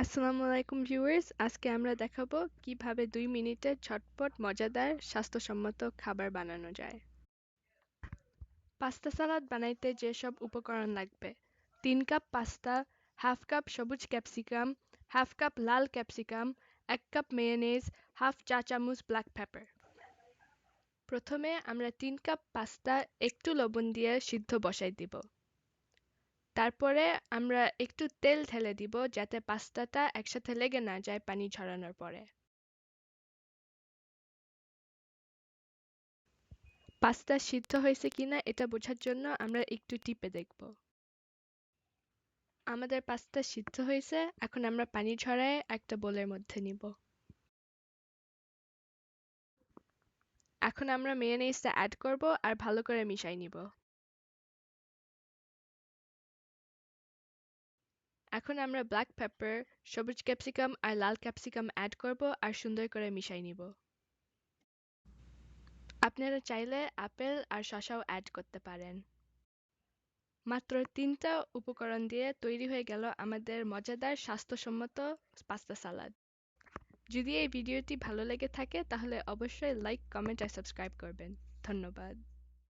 আসসালামু আলাইকুম ভিউয়ার্স, আজকে আমরা দেখাবো কিভাবে 2 মিনিটে ঝটপট মজাদার স্বাস্থ্যসম্মত খাবার বানানো যায়। পাস্তা সালাদ বানাইতে যেসব উপকরণ লাগবে: 3 কাপ পাস্তা, হাফ কাপ সবুজ ক্যাপসিকাম, হাফ কাপ লাল ক্যাপসিকাম, 1 কাপ মেয়োনেজ, হাফ চা চামচ ব্ল্যাক পেপার। প্রথমে আমরা 3 কাপ পাস্তা একটু লবণ দিয়ে সিদ্ধ বসাই দিব। তারপরে আমরা একটু তেল ঢেলে দিব যাতে পাস্তাটা একসাথে লেগে না যায় পানি ঝরানোর পরে। পাস্তা সিদ্ধ হয়েছে কিনা এটা বোঝার জন্য আমরা একটু টিপে দেখব। আমাদের পাস্তা সিদ্ধ হয়েছে, এখন আমরা পানি ঝরায় একটা বোলের মধ্যে নিব। এখন আমরা মেয়োনেজটা অ্যাড করব আর ভালো করে মিশাই নিব। এখন আমরা ব্ল্যাক পেপার, সবুজ ক্যাপসিকাম আর লাল ক্যাপসিকাম অ্যাড করব আর সুন্দর করে মিশাই নিব। আপনারা চাইলে আপেল আর শসাও অ্যাড করতে পারেন। মাত্র 3টা উপকরণ দিয়ে তৈরি হয়ে গেল আমাদের মজাদার স্বাস্থ্যসম্মত পাস্তা সালাদ। যদি এই ভিডিওটি ভালো লেগে থাকে তাহলে অবশ্যই লাইক, কমেন্ট আর সাবস্ক্রাইব করবেন। ধন্যবাদ।